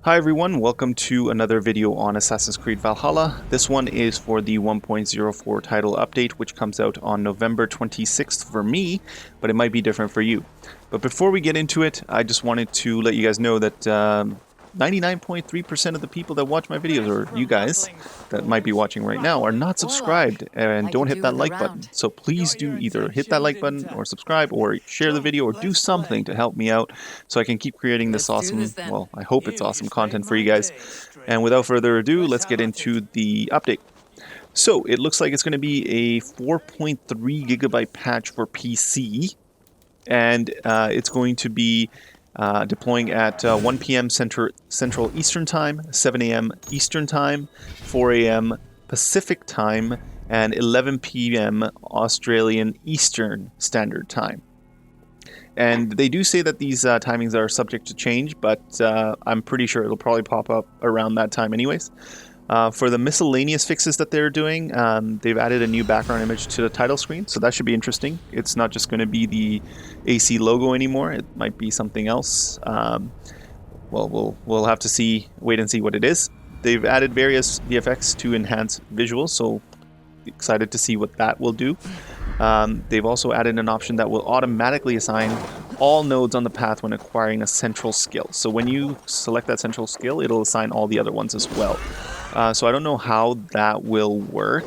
Hi everyone, welcome to another video on Assassin's Creed Valhalla. This one is for the 1.04 title update, which comes out on November 26th for me, but it might be different for you. But before we get into it, I just wanted to let you guys know that 99.3% of the people that watch my videos, or you guys that might be watching right now, are not subscribed and don't hit that like button. So please do either hit that like button or subscribe or share the video or do something to help me out so I can keep creating this awesome, well, I hope it's awesome content for you guys. And without further ado, let's get into the update. So it looks like it's going to be a 4.3 gigabyte patch for PC, and it's going to be deploying at 1 p.m. Central Eastern Time, 7 a.m. Eastern Time, 4 a.m. Pacific Time, and 11 p.m. Australian Eastern Standard Time. And they do say that these timings are subject to change, but I'm pretty sure it'll probably pop up around that time anyways. For the miscellaneous fixes that they're doing, they've added a new background image to the title screen, so that should be interesting. It's not just going to be the AC logo anymore. It might be something else. Well, we'll have to wait and see what it is. They've added various VFX to enhance visuals, so excited to see what that will do. They've also added an option that will automatically assign all nodes on the path when acquiring a central skill. So when you select that central skill, it'll assign all the other ones as well. So I don't know how that will work,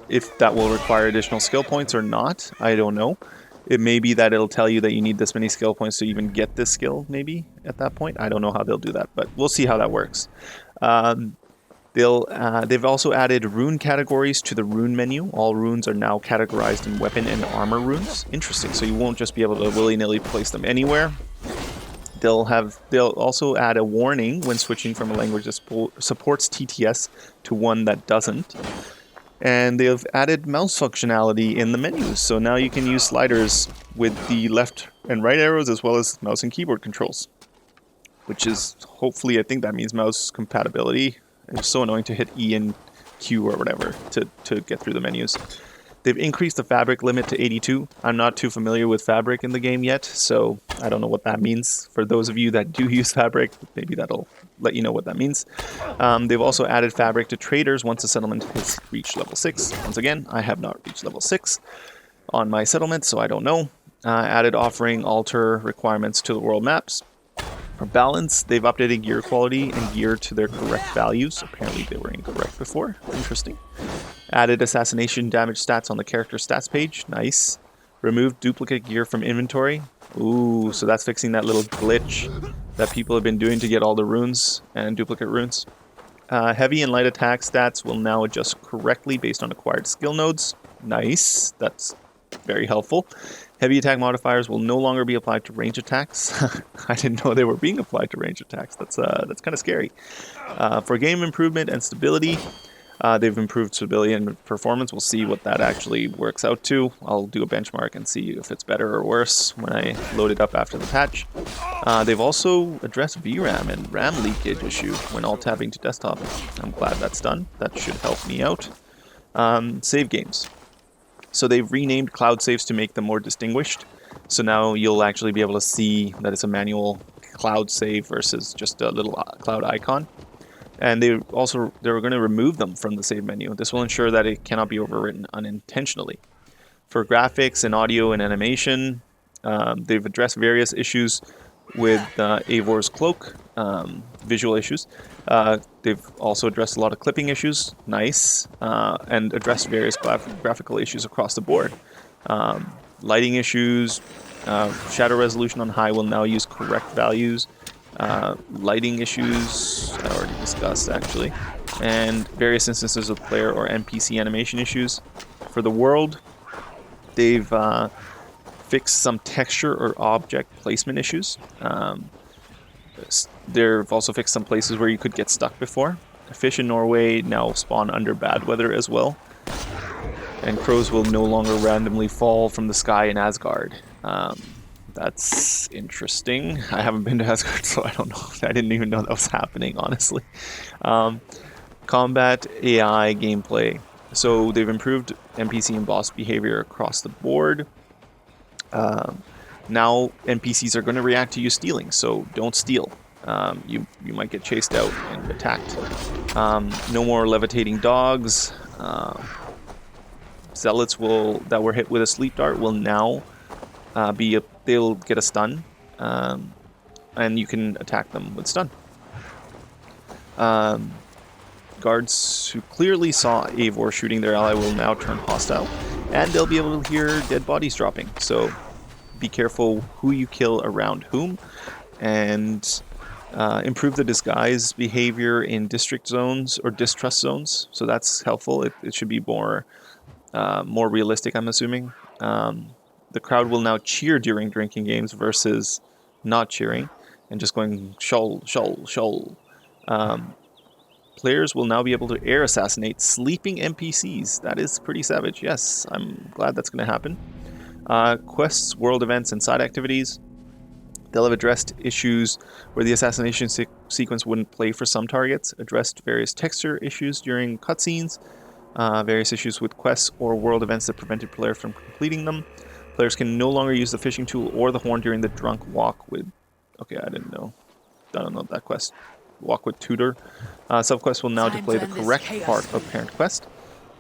if that will require additional skill points or not, I don't know. It may be that it'll tell you that you need this many skill points to even get this skill, maybe, at that point. I don't know how they'll do that, but we'll see how that works. They've also added rune categories to the rune menu. All runes are now categorized in weapon and armor runes. Interesting, so you won't just be able to willy-nilly place them anywhere. They'll also add a warning when switching from a language that supports TTS to one that doesn't. And they've added mouse functionality in the menus, so now you can use sliders with the left and right arrows as well as mouse and keyboard controls. Which is, hopefully, I think that means mouse compatibility. It's so annoying to hit E and Q or whatever to get through the menus. They've increased the fabric limit to 82. I'm not too familiar with fabric in the game yet, so I don't know what that means. For those of you that do use fabric, maybe that'll let you know what that means. They've also added fabric to traders once a settlement has reached level 6. Once again, I have not reached level 6 on my settlement, so I don't know. Added offering alter requirements to the world maps. For balance, they've updated gear quality and gear to their correct values. Apparently they were incorrect before. Interesting. Added assassination damage stats on the character stats page. Nice. Removed duplicate gear from inventory. Ooh, so that's fixing that little glitch that people have been doing to get all the runes and duplicate runes. Heavy and light attack stats will now adjust correctly based on acquired skill nodes. Nice. That's very helpful. Heavy attack modifiers will no longer be applied to range attacks. I didn't know they were being applied to range attacks. That's kind of scary. For game improvement and stability, they've improved stability and performance. We'll see what that actually works out to. I'll do a benchmark and see if it's better or worse when I load it up after the patch. They've also addressed VRAM and RAM leakage issue when alt-tabbing to desktop. I'm glad that's done. That should help me out. Save games. So they've renamed cloud saves to make them more distinguished. So now you'll actually be able to see that it's a manual cloud save versus just a little cloud icon. And they're going to remove them from the save menu. This will ensure that it cannot be overwritten unintentionally. For graphics and audio and animation, they've addressed various issues with Eivor's cloak, visual issues. They've also addressed a lot of clipping issues, nice, and addressed various graphical issues across the board. Lighting issues, shadow resolution on high will now use correct values. Lighting issues, I already discussed actually, and various instances of player or NPC animation issues. For the world, they've fixed some texture or object placement issues. They've also fixed some places where you could get stuck before. Fish in Norway now spawn under bad weather as well. And crows will no longer randomly fall from the sky in Asgard. That's interesting. I haven't been to Asgard, so I don't know. I didn't even know that was happening, honestly. Combat AI gameplay. So they've improved NPC and boss behavior across the board. Now NPCs are going to react to you stealing, so don't steal. You might get chased out and attacked. No more levitating dogs. Zealots that were hit with a sleep dart will now they'll get a stun, and you can attack them with stun. Guards who clearly saw Eivor shooting their ally will now turn hostile, and they'll be able to hear dead bodies dropping. So be careful who you kill around whom, and improve the disguise behavior in district zones or distrust zones. So that's helpful. It should be more realistic, I'm assuming. The crowd will now cheer during drinking games versus not cheering and just going shol, shol, shol. Players will now be able to air assassinate sleeping NPCs. That is pretty savage. Yes, I'm glad that's going to happen. Quests, world events, and side activities. They'll have addressed issues where the assassination sequence wouldn't play for some targets, addressed various texture issues during cutscenes, various issues with quests or world events that prevented players from completing them. Players can no longer use the fishing tool or the horn during the drunk walk with... Okay, I don't know that quest. Walk with tutor. Sub-quests will now display the correct part of parent quest.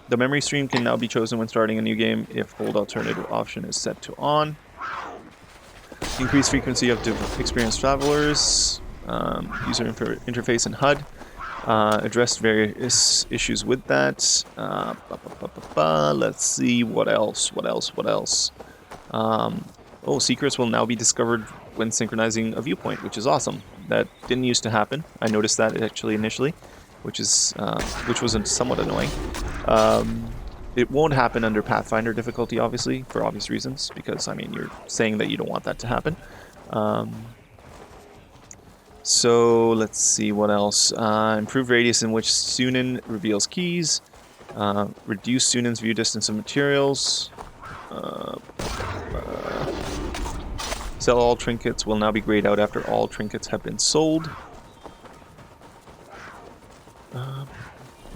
The memory stream can now be chosen when starting a new game if hold alternative option is set to on. Increased frequency of experienced travelers. User interface and HUD. Addressed various issues with that. Let's see what else. Secrets will now be discovered when synchronizing a viewpoint, which is awesome. That didn't used to happen. I noticed that actually initially, which was somewhat annoying. It won't happen under Pathfinder difficulty, obviously, for obvious reasons, because, I mean, you're saying that you don't want that to happen. So, let's see what else. Improved radius in which Sunan reveals keys. Reduce Sunan's view distance of materials. Sell all trinkets will now be grayed out after all trinkets have been sold.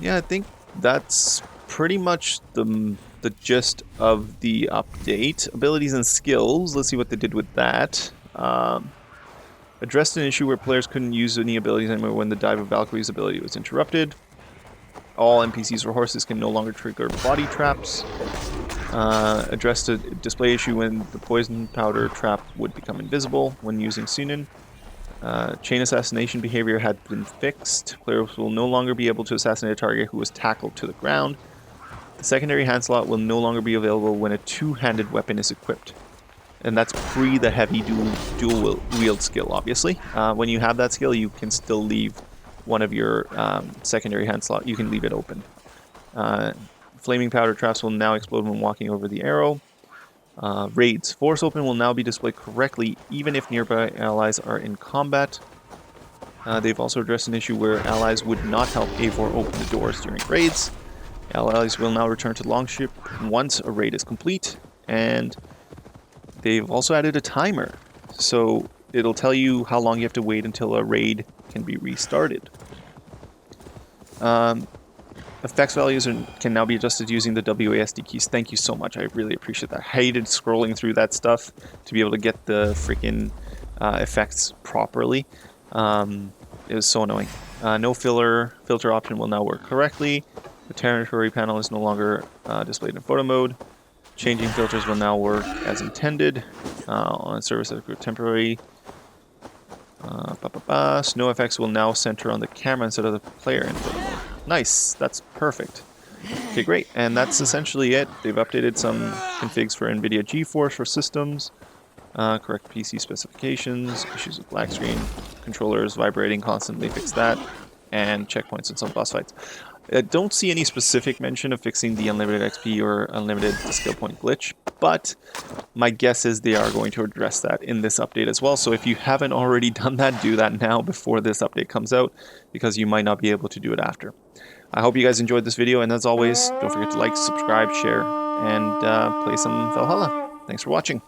Yeah, I think that's pretty much the gist of the update. Abilities and skills, let's see what they did with that. Addressed an issue where players couldn't use any abilities anymore when the Dive of Valkyrie's ability was interrupted. All NPCs or horses can no longer trigger body traps. Addressed a display issue when the poison powder trap would become invisible when using Sunan. Chain assassination behavior had been fixed. Players will no longer be able to assassinate a target who was tackled to the ground. The secondary hand slot will no longer be available when a two-handed weapon is equipped. And that's pre the heavy dual wield skill, obviously. When you have that skill, you can still leave one of your secondary hand slot. You can leave it open. Flaming powder traps will now explode when walking over the arrow. Raids. Force open will now be displayed correctly even if nearby allies are in combat. They've also addressed an issue where allies would not help Eivor open the doors during raids. Allies will now return to the longship once a raid is complete. And they've also added a timer. So it'll tell you how long you have to wait until a raid can be restarted. Effects values can now be adjusted using the WASD keys. Thank you so much. I really appreciate that. I hated scrolling through that stuff to be able to get the freaking effects properly. It was so annoying. No filter option will now work correctly. The territory panel is no longer displayed in photo mode. Changing filters will now work as intended on a service that temporary. Snow effects will now center on the camera instead of the player in photo mode. Nice, that's perfect. Okay, great, and that's essentially it. They've updated some configs for NVIDIA GeForce for systems, correct PC specifications, issues with black screen, controllers vibrating constantly, fix that, and checkpoints in some boss fights. I don't see any specific mention of fixing the unlimited XP or unlimited skill point glitch, but my guess is they are going to address that in this update as well. So if you haven't already done that, do that now before this update comes out, because you might not be able to do it after. I hope you guys enjoyed this video, and as always, don't forget to like, subscribe, share, and play some Valhalla. Thanks for watching.